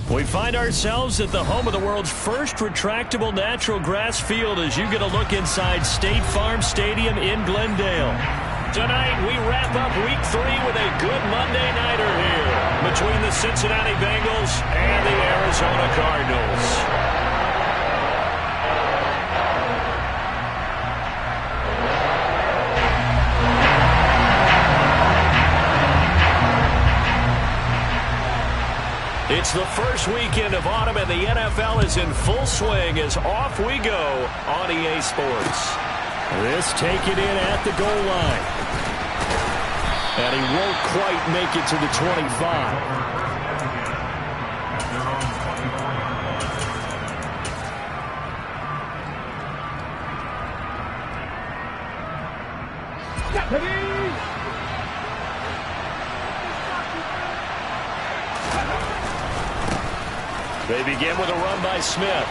We find ourselves at the home of the world's first retractable natural grass field as you get a look inside State Farm Stadium in Glendale. Tonight, we wrap up Week 3 with a good Monday nighter here between the Cincinnati Bengals and the Arizona Cardinals. It's the first weekend of autumn, and the NFL is in full swing as off we go on EA Sports. This taken in at the goal line. And he won't quite make it to the 25. They begin with a run by Smith.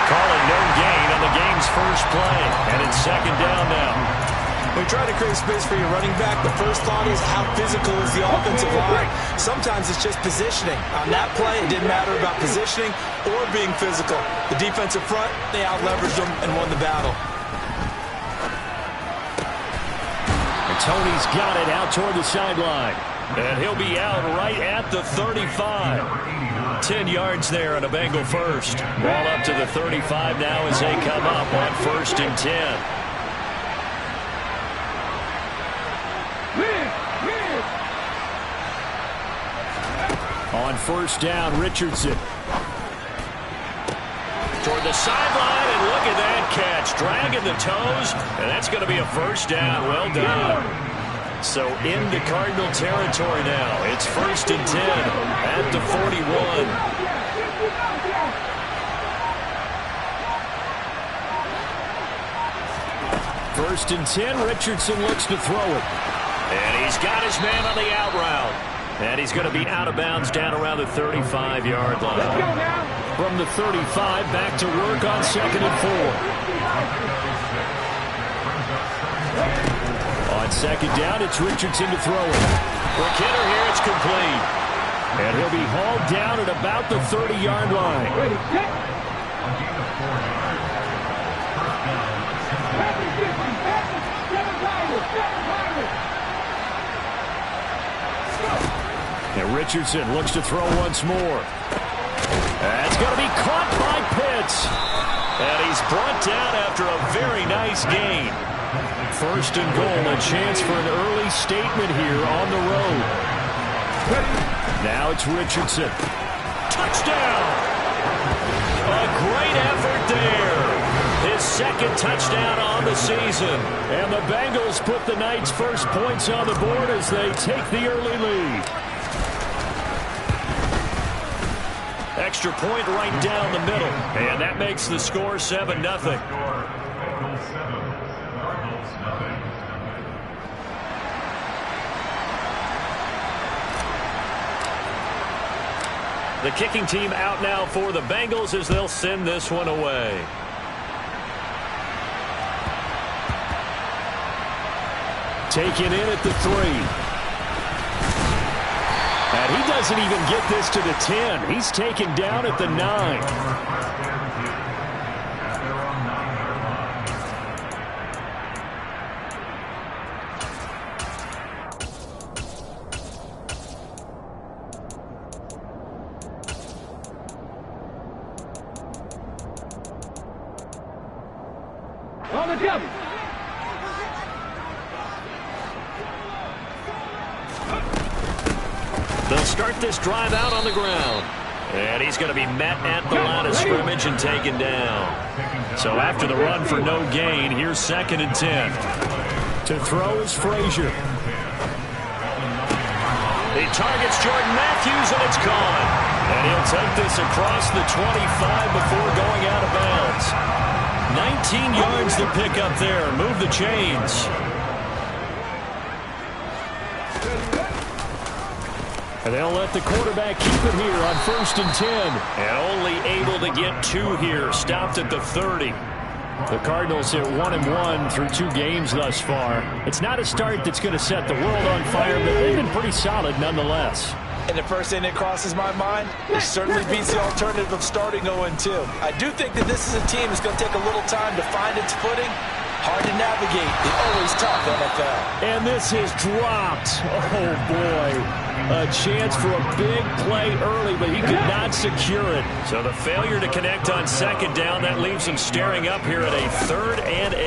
Calling no gain on the game's first play. And it's second down now. When you try to create space for your running back, the first thought is how physical is the offensive line. Sometimes it's just positioning. On that play, it didn't matter about positioning or being physical. The defensive front, they out-leveraged them and won the battle. And Tony's got it out toward the sideline. And he'll be out right at the 35. 10 yards there on a Bengal first. Ball up to the 35 now as they come up on 1st and 10. On 1st down, Richardson. Toward the sideline, and look at that catch. Dragging the toes, and that's going to be a 1st down. Well done. So into Cardinal territory now. It's 1st and 10 at the 41. 1st and 10, Richardson looks to throw it. And he's got his man on the out route. And he's going to be out of bounds down around the 35-yard line. From the 35, back to work on 2nd and 4. On 2nd down, it's Richardson to throw it. For Kidder here, it's complete. And he'll be hauled down at about the 30-yard line. And Richardson looks to throw once more. That's going to be caught by Pitts. And he's brought down after a very nice gain. 1st and goal, a chance for an early statement here on the road. Now it's Richardson. Touchdown! A great effort there. His 2nd touchdown on the season. And the Bengals put the night's first points on the board as they take the early lead. Extra point right down the middle. And that makes the score 7-0. The kicking team out now for the Bengals as they'll send this one away. Taken in at the 3. And he doesn't even get this to the 10. He's taken down at the 9. They'll start this drive out on the ground. And he's going to be met at the line of scrimmage and taken down. So after the run for no gain, here's 2nd and 10. To throw is Frazier. He targets Jordan Matthews, and it's gone. And he'll take this across the 25 before going out of bounds. 19 yards to pick up there. Move the chains. And they'll let the quarterback keep it here on 1st and 10. And only able to get 2 here. Stopped at the 30. The Cardinals hit 1-1 through 2 games thus far. It's not a start that's going to set the world on fire, but they've been pretty solid nonetheless. And the first thing that crosses my mind, it certainly beats the alternative of starting 0-2. I do think that this is a team that's going to take a little time to find its footing. Hard to navigate the always tough NFL. And this is dropped. Oh, boy. A chance for a big play early, but he could not secure it. So the failure to connect on second down, that leaves him staring up here at a 3rd and 8.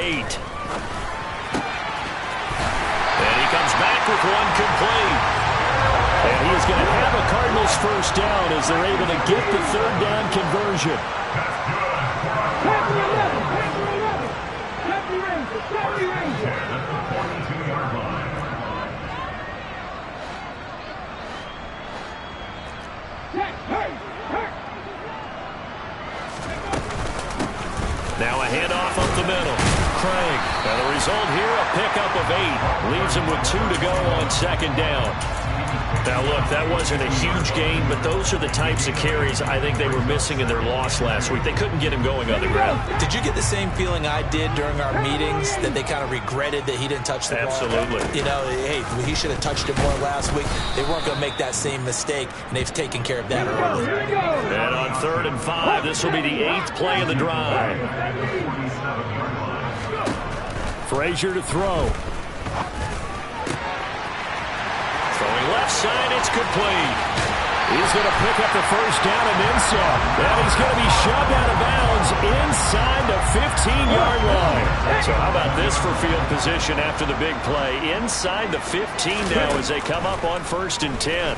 And he comes back with one complete. And he is going to have a Cardinals first down as they're able to get the 3rd down conversion. Now a handoff up the middle. Craig. And the result here, a pickup of 8. Leaves him with 2 to go on second down. Now, look, that wasn't a huge gain, but those are the types of carries I think they were missing in their loss last week. They couldn't get him going on the ground. Did you get the same feeling I did during our meetings, that they kind of regretted that he didn't touch the ball? Absolutely. You know, hey, he should have touched it more last week. They weren't going to make that same mistake, and they've taken care of that early. And on 3rd and 5, this will be the 8th play of the drive. Frazier to throw. Throwing left side, it's complete. He's going to pick up the first down and then some. And he's going to be shoved out of bounds inside the 15-yard line. So how about this for field position after the big play? Inside the 15 now as they come up on 1st and 10.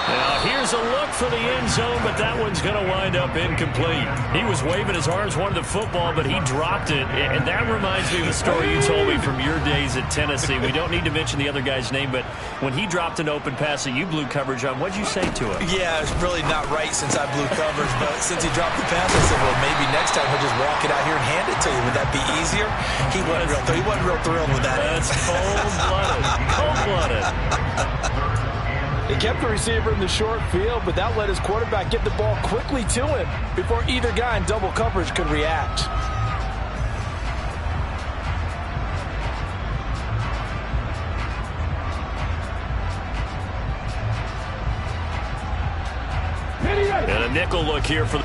Now, here's a look for the end zone, but that one's going to wind up incomplete. He was waving his arms, wanted the football, but he dropped it. And that reminds me of a story you told me from your days at Tennessee. We don't need to mention the other guy's name, but when he dropped an open pass that you blew coverage on, what'd you say to him? Yeah, it's really not right since I blew coverage, but since he dropped the pass, I said, well, maybe next time he'll just walk it out here and hand it to you. Would that be easier? He wasn't real thrilled with that. That's cold-blooded. Cold-blooded. He kept the receiver in the short field, but that let his quarterback get the ball quickly to him before either guy in double coverage could react. And a nickel look here for the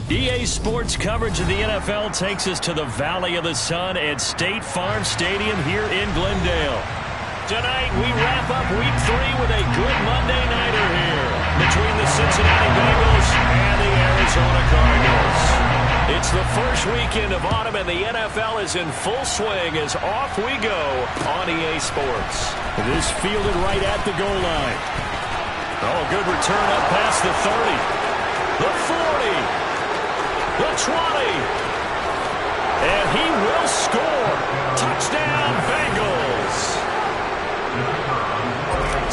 EA Sports coverage of the NFL takes us to the Valley of the Sun at State Farm Stadium here in Glendale. Tonight, we wrap up Week 3 with a good Monday nighter here between the Cincinnati Bengals and the Arizona Cardinals. It's the first weekend of autumn, and the NFL is in full swing as off we go on EA Sports. This fielded right at the goal line. Oh, a good return up past the 30. The 40. The 20. And he will score. Touchdown, Bengals.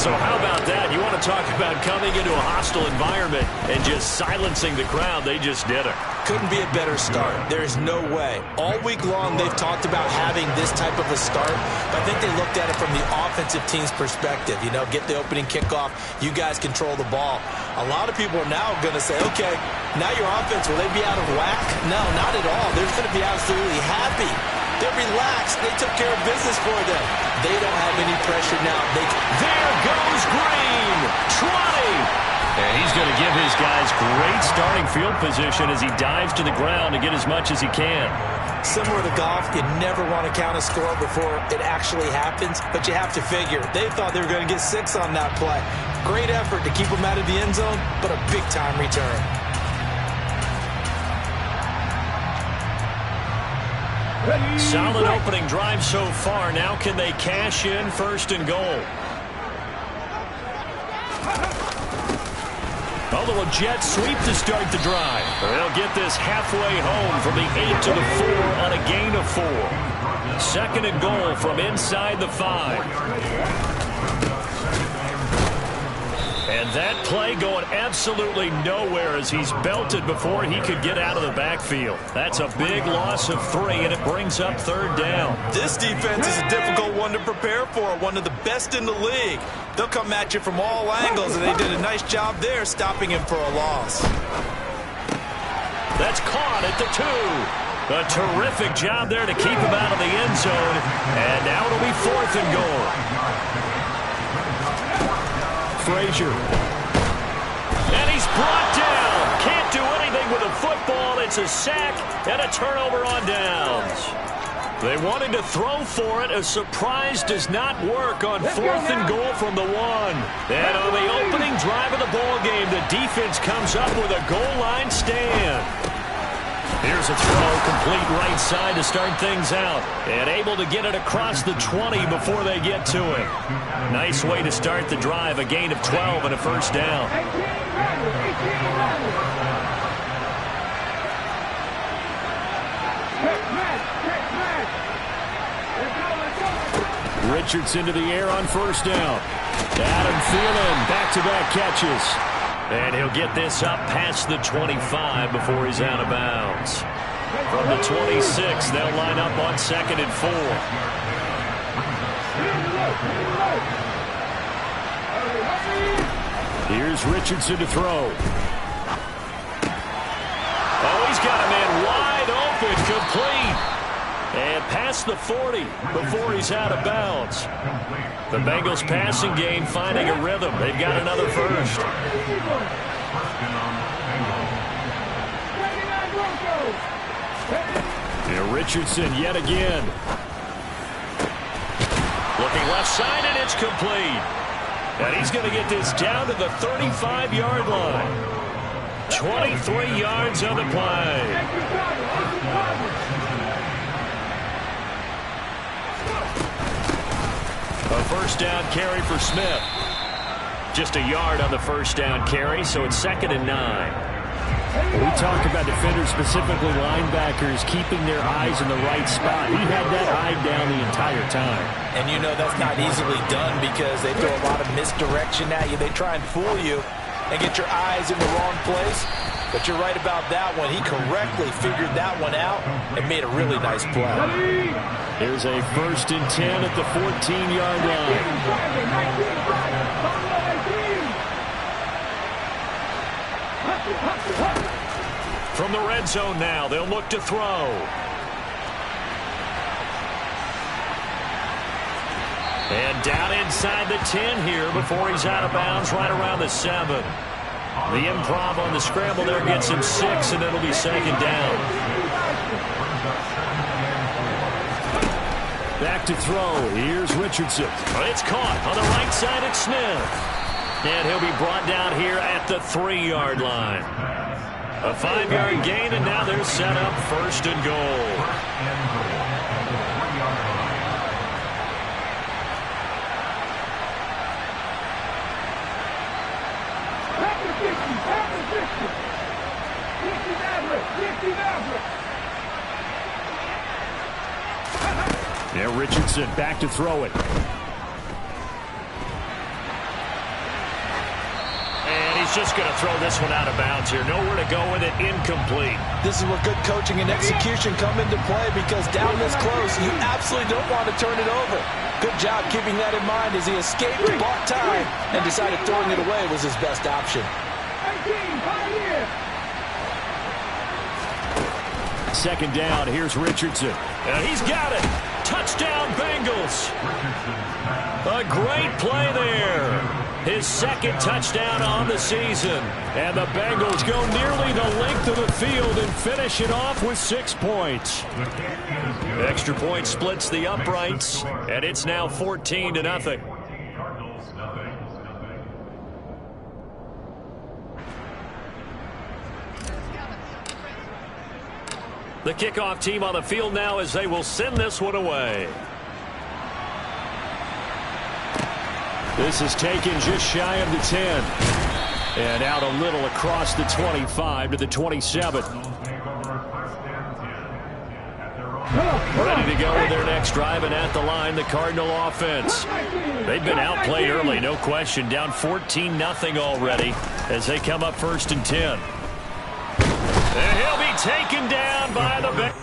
So how about that? You want to talk about coming into a hostile environment and just silencing the crowd. They just did it. Couldn't be a better start. There's no way. All week long, they've talked about having this type of a start, but I think they looked at it from the offensive team's perspective. You know, get the opening kickoff. You guys control the ball. A lot of people are now going to say, okay, now your offense, will they be out of whack? No, not at all. They're going to be absolutely happy. They're relaxed. They took care of business for them. They don't have any pressure now. There goes Green. 20. And he's going to give his guys great starting field position as he dives to the ground to get as much as he can. Similar to golf, you never want to count a score before it actually happens, but you have to figure. They thought they were going to get 6 on that play. Great effort to keep them out of the end zone, but a big-time return. Solid opening drive so far. Now can they cash in first and goal? A little jet sweep to start the drive. They'll get this halfway home from the 8 to the 4 on a gain of 4. Second and goal from inside the 5. And that play going absolutely nowhere as he's belted before he could get out of the backfield. That's a big loss of 3, and it brings up third down. This defense is a difficult one to prepare for, one of the best in the league. They'll come at you from all angles, and they did a nice job there stopping him for a loss. That's caught at the 2. A terrific job there to keep him out of the end zone. And now it'll be fourth and goal. Frazier. And he's brought down. Can't do anything with a football. It's a sack and a turnover on downs. They wanted to throw for it. A surprise does not work on fourth and goal from the 1. And on the opening drive of the ball game, the defense comes up with a goal line stand. Here's a throw, complete right side to start things out. And able to get it across the 20 before they get to it. Nice way to start the drive, a gain of 12 and a first down. Richardson to the air on first down. Adam Thielen, back-to-back catches. And he'll get this up past the 25 before he's out of bounds. From the 26, they'll line up on second and 4. Here's Richardson to throw. Oh, he's got a man wide open, complete. And past the 40 before he's out of bounds. The Bengals passing game finding a rhythm. They've got another first. And Richardson yet again. Looking left side, and it's complete. And he's going to get this down to the 35-yard line. 23 yards on the play. A first down carry for Smith. Just a yard on the first down carry, so it's second and 9. We talk about defenders, specifically linebackers, keeping their eyes in the right spot. He had that eye down the entire time. And you know that's not easily done because they throw a lot of misdirection at you. They try and fool you and get your eyes in the wrong place. But you're right about that one. He correctly figured that one out and made a really nice play. Here's a first and 10 at the 14-yard line. From the red zone now, they'll look to throw. And down inside the 10 here before he's out of bounds right around the 7. The improv on the scramble there gets him 6, and it'll be second down. Back to throw. Here's Richardson. It's caught on the right side at Smith. And he'll be brought down here at the 3-yard line. A 5-yard gain, and now they're set up first and goal. Yeah, Richardson back to throw it. And he's just going to throw this one out of bounds here. Nowhere to go with it. Incomplete. This is where good coaching and execution come into play, because down this close, you absolutely don't want to turn it over. Good job keeping that in mind as he escaped, bought time, and decided throwing it away was his best option. Second down. Here's Richardson. And he's got it. Touchdown, Bengals. A great play there. His second touchdown on the season. And the Bengals go nearly the length of the field and finish it off with 6 points. Extra point splits the uprights, and it's now 14-0. The kickoff team on the field now as they will send this one away. This is taken just shy of the 10. And out a little across the 25 to the 27. Ready to go with their next drive, and at the line, the Cardinal offense. They've been outplayed early, no question. Down 14-0 already as they come up first and 10. And he'll be taken down by the Bengals.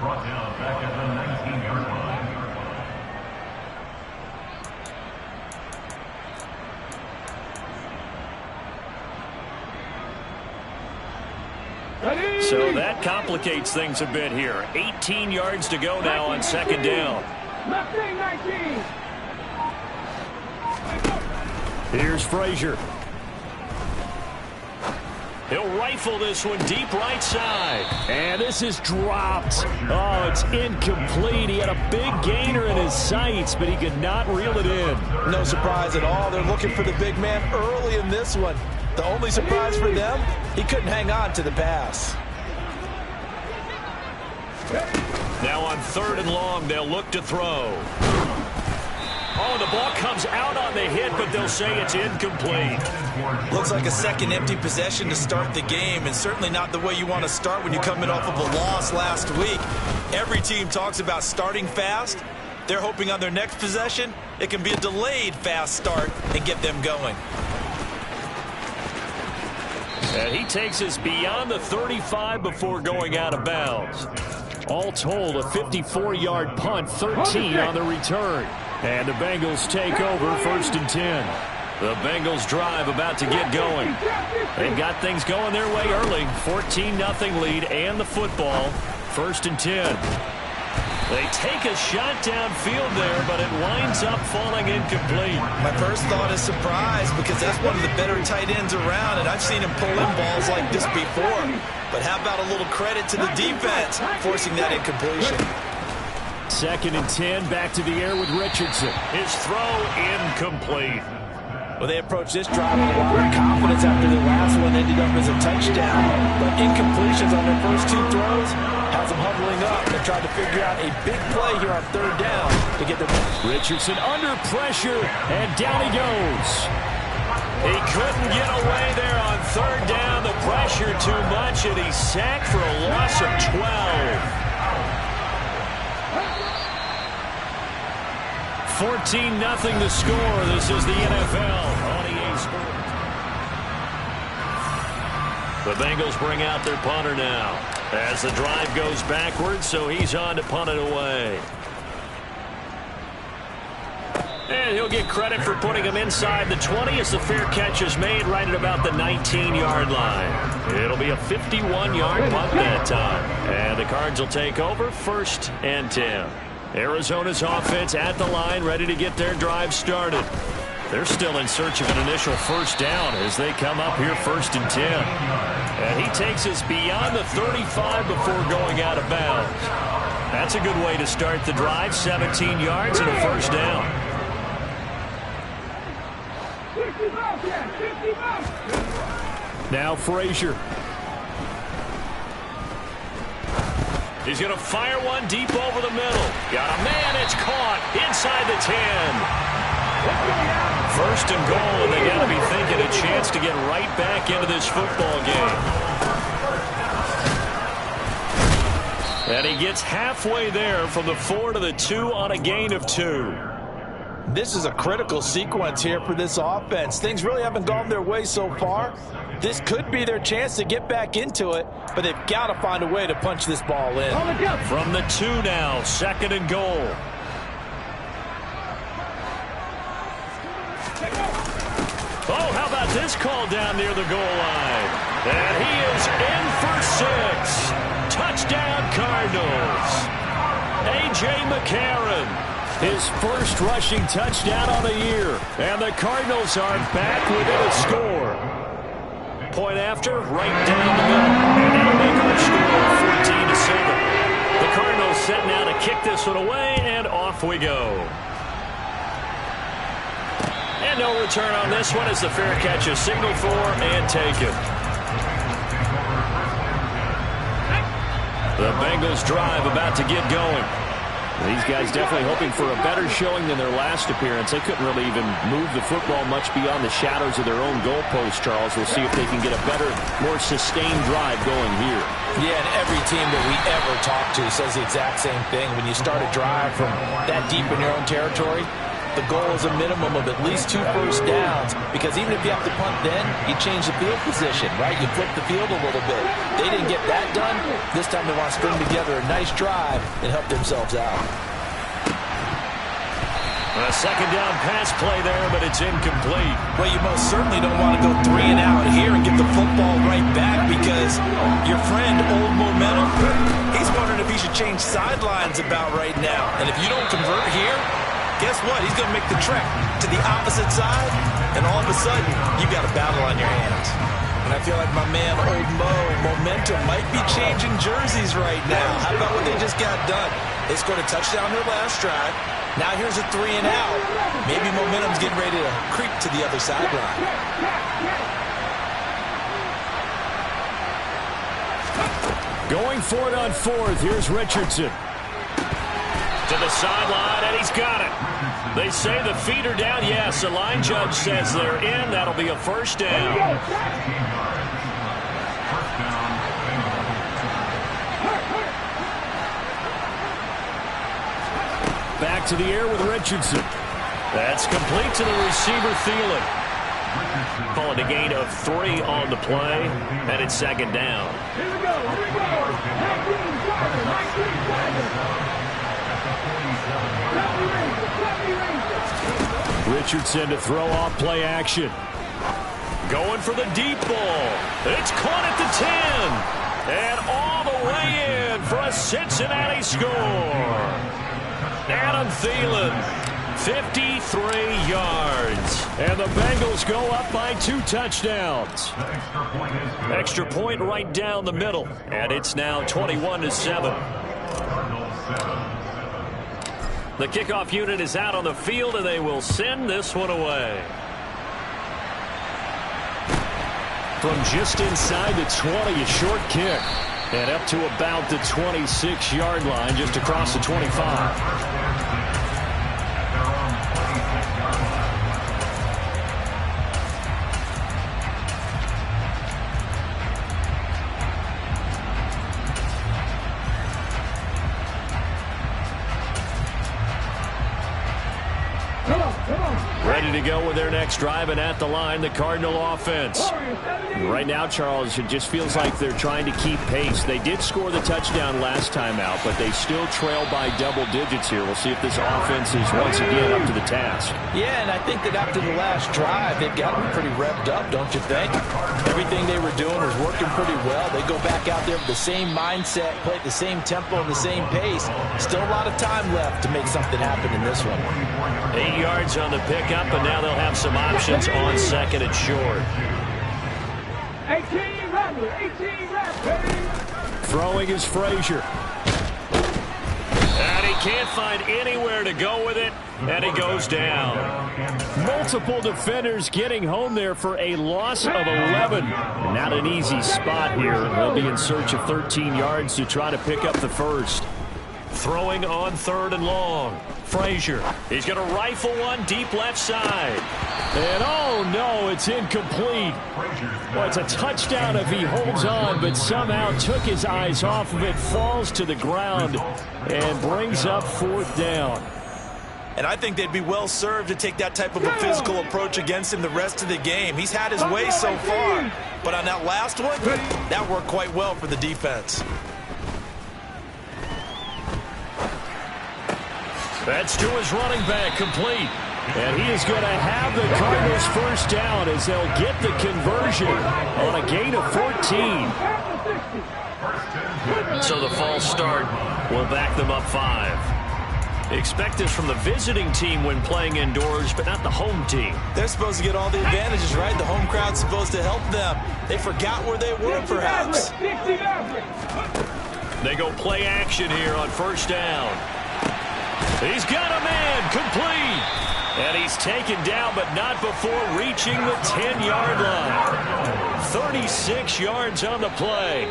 Brought down back at the 19-yard line. So that complicates things a bit here. 18 yards to go now on second down. Left wing 19. Here's Frazier. He'll rifle this one deep right side. And this is dropped. Oh, it's incomplete. He had a big gainer in his sights, but he could not reel it in. No surprise at all. They're looking for the big man early in this one. The only surprise for them, he couldn't hang on to the pass. Now on 3rd and long, they'll look to throw. Oh, the ball comes out on the hit, but they'll say it's incomplete. Looks like a second empty possession to start the game, and certainly not the way you want to start when you come in off of a loss last week. Every team talks about starting fast. They're hoping on their next possession, it can be a delayed fast start and get them going. And he takes us beyond the 35 before going out of bounds. All told, a 54-yard punt, 13 on the return. And the Bengals take over 1st and 10. The Bengals drive about to get going. They've got things going their way early. 14-0 lead and the football. 1st and 10. They take a shot downfield there, but it winds up falling incomplete. My first thought is surprise, because that's one of the better tight ends around, and I've seen him pull in balls like this before. But how about a little credit to the defense forcing that incompletion? 2nd and 10, back to the air with Richardson. His throw incomplete. Well, they approached this drive with a lot of confidence after their last one ended up as a touchdown. But incompletions on their first 2 throws has them huddling up. They tried to figure out a big play here on 3rd down to get their... Richardson under pressure, and down he goes. He couldn't get away there on 3rd down. The pressure too much, and he's sacked for a loss of 12. 14-0 the score. This is the NFL on EA Sports. The Bengals bring out their punter now as the drive goes backwards, so he's on to punt it away. And he'll get credit for putting him inside the 20 as the fair catch is made right at about the 19-yard line. It'll be a 51-yard punt that time. And the Cards will take over 1st and 10. Arizona's offense at the line, ready to get their drive started. They're still in search of an initial 1st down as they come up here 1st and 10. And he takes us beyond the 35 before going out of bounds. That's a good way to start the drive. 17 yards and a 1st down. Now Frazier. He's going to fire one deep over the middle. Got a man. It's caught inside the 10. 1st and goal, and they got to be thinking a chance to get right back into this football game. And he gets halfway there from the 4 to the 2 on a gain of 2. This is a critical sequence here for this offense. Things really haven't gone their way so far. This could be their chance to get back into it, but they've got to find a way to punch this ball in. From the 2 now, 2nd and goal. Oh, how about this call down near the goal line? And he is in for 6. Touchdown, Cardinals. A.J. McCarron. His first rushing touchdown on the year. And the Cardinals are back within a score. Point after, right down the middle. And that'll make our score 14-7. The Cardinals set now to kick this one away, and off we go. And no return on this one as the fair catch is signaled for and taken. The Bengals drive about to get going. These guys definitely hoping for a better showing than their last appearance. They couldn't really even move the football much beyond the shadows of their own goalpost, Charles. We'll see if they can get a better, more sustained drive going here. Yeah, and every team that we ever talk to says the exact same thing. When you start a drive from that deep in your own territory, the goal is a minimum of at least 2 first downs, because even if you have to punt then, you change the field position, right? You flip the field a little bit. They didn't get that done. This time they want to string together a nice drive and help themselves out. A 2nd down pass play there, but it's incomplete. Well, you most certainly don't want to go 3 and out here and get the football right back, because your friend, Old Momentum, he's wondering if he should change sidelines about right now. And if you don't convert here, guess what? He's going to make the trek to the opposite side, and all of a sudden, you've got a battle on your hands. And I feel like my man, Old Momentum, might be changing jerseys right now. How about what they just got done? They scored a touchdown their last drive. Now here's a 3 and out. Maybe Momentum's getting ready to creep to the other sideline. Going for it on 4th. Here's Richardson. To the sideline, and he's got it. They say the feet are down. Yes, the line judge says they're in. That'll be a 1st down. Back to the air with Richardson. That's complete to the receiver, Thielen. Call it a gain of 3 on the play, and it's 2nd down. Here we go. Richardson to throw off play action. Going for the deep ball. It's caught at the 10. And all the way in for a Cincinnati score. Adam Thielen, 53 yards. And the Bengals go up by 2 touchdowns. Extra point right down the middle. And it's now 21-7. The kickoff unit is out on the field, and they will send this one away. From just inside the 20, a short kick. And up to about the 26-yard line, just across the 25. Ready to go with their next drive, and at the line, the Cardinal offense. Right now, Charles, it just feels like they're trying to keep pace. They did score the touchdown last time out, but they still trail by double digits here. We'll see if this offense is once again up to the task. Yeah, and I think that after the last drive, they've got them pretty revved up, don't you think? Everything they were doing was working pretty well. They go back out there with the same mindset, play at the same tempo and the same pace. Still a lot of time left to make something happen in this one. 8 yards on the pickup, and now they'll have some options on second and short. 18 ready. Throwing is Frazier. And he can't find anywhere to go with it, and he goes down. Multiple defenders getting home there for a loss of 11. Not an easy spot here. They'll be in search of 13 yards to try to pick up the first. Throwing on 3rd and long. Frazier. He's going to rifle one deep left side. And oh no, it's incomplete. Well, it's a touchdown if he holds on, but somehow took his eyes off of it, falls to the ground, and brings up 4th down. And I think they'd be well served to take that type of a physical approach against him the rest of the game. He's had his way so far, but on that last one, that worked quite well for the defense. That's to his running back, complete. And he is going to have the Cardinals first down as they'll get the conversion on a gain of 14. So the false start will back them up 5. Expect this from the visiting team when playing indoors, but not the home team. They're supposed to get all the advantages, right? The home crowd's supposed to help them. They forgot where they were, perhaps. They go play action here on first down. He's got a man, complete. And he's taken down, but not before reaching the 10-yard line. 36 yards on the play.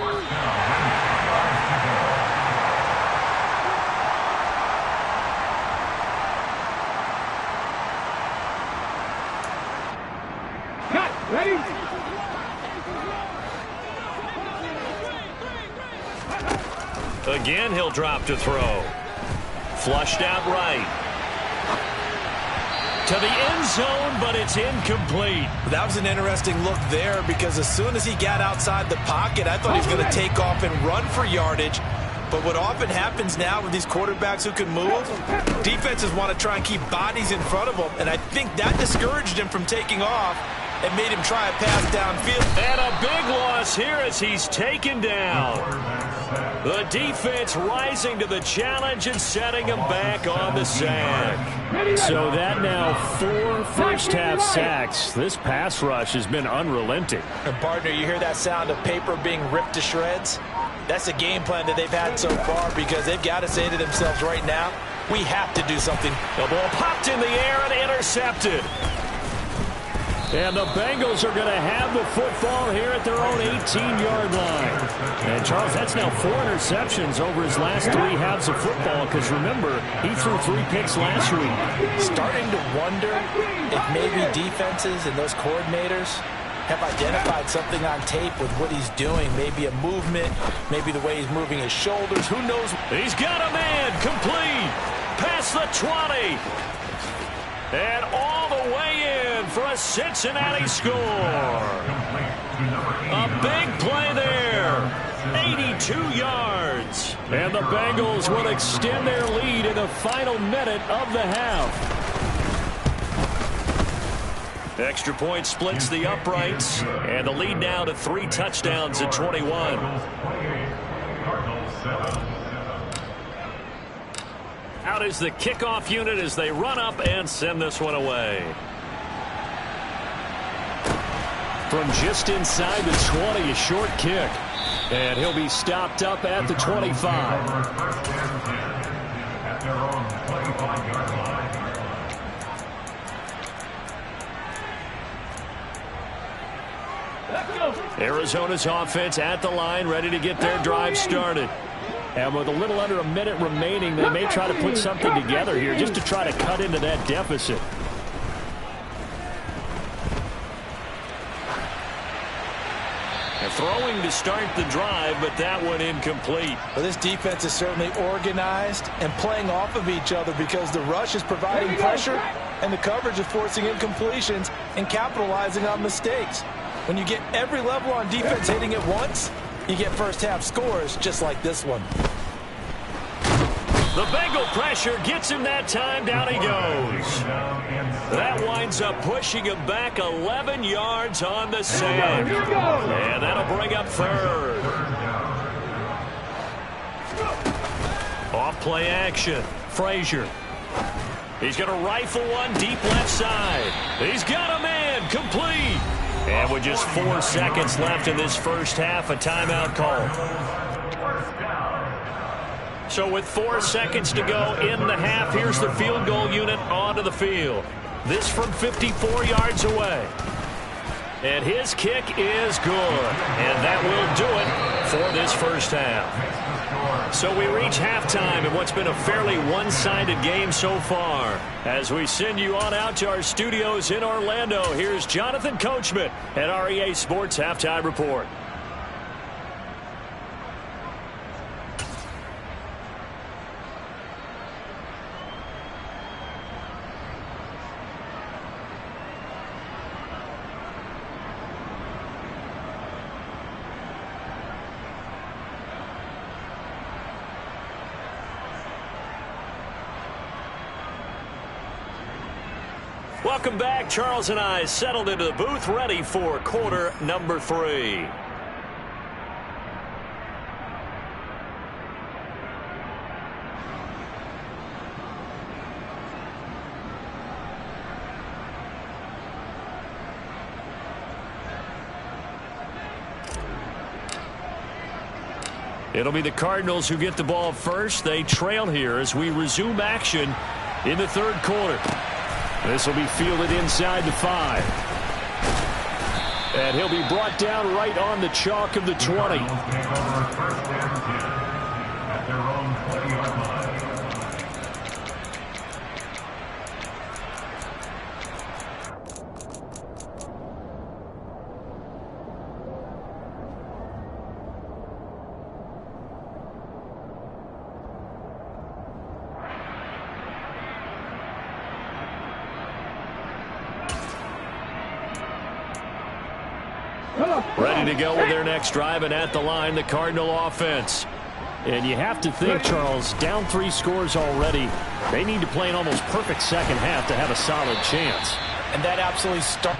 Ready? Again, he'll drop to throw. Flushed out right. To the end zone, but it's incomplete. That was an interesting look there because as soon as he got outside the pocket, I thought he was going to take off and run for yardage. But what often happens now with these quarterbacks who can move, defenses want to try and keep bodies in front of them, and I think that discouraged him from taking off and made him try a pass downfield. And a big loss here as he's taken down. The defense rising to the challenge and setting him back on the sack. So that now 4 first-half sacks. This pass rush has been unrelenting. And partner, you hear that sound of paper being ripped to shreds? That's the game plan that they've had so far because they've got to say to themselves right now, we have to do something. The ball popped in the air and intercepted. And the Bengals are going to have the football here at their own 18-yard line. And, Charles, that's now 4 interceptions over his last 3 halves of football because, remember, he threw 3 picks last week. Starting to wonder if maybe defenses and those coordinators have identified something on tape with what he's doing. Maybe a movement, maybe the way he's moving his shoulders. Who knows? He's got a man, complete, past the 20. And all the way in for a Cincinnati score. A big play there. 82 yards. And the Bengals will extend their lead in the final minute of the half. Extra point splits the uprights. And the lead now to 3 touchdowns at 21. Out is the kickoff unit as they run up and send this one away. From just inside the 20, a short kick. And he'll be stopped up at the 25. 5-yard line. Arizona's offense at the line, ready to get their drive started. And with a little under a minute remaining, they may try to put something together here just to try to cut into that deficit. And throwing to start the drive, but that one incomplete. Well, this defense is certainly organized and playing off of each other because the rush is providing pressure and the coverage is forcing incompletions and capitalizing on mistakes. When you get every level on defense hitting at once, you get first-half scores just like this one. The Bengal pressure gets him that time. Down he goes. That winds up pushing him back 11 yards on the sand. And that'll bring up third. Off play action. Frazier. He's going to rifle one deep left side. He's got a man. Complete. And with just 4 seconds left in this first half, a timeout call. So with 4 seconds to go in the half, here's the field goal unit onto the field. This from 54 yards away. And his kick is good. And that will do it for this first half. So we reach halftime in what's been a fairly one-sided game so far. As we send you on out to our studios in Orlando, here's Jonathan Coachman at REA Sports Halftime Report. Welcome back. Charles and I settled into the booth, ready for quarter number 3. It'll be the Cardinals who get the ball first. They trail here as we resume action in the third quarter. This will be fielded inside the 5. And he'll be brought down right on the chalk of the 20. At their own 20-yard line. Ready to go with their next drive, and at the line, the Cardinal offense. And you have to think, Charles, down 3 scores already. They need to play an almost perfect second half to have a solid chance. And that absolutely starts.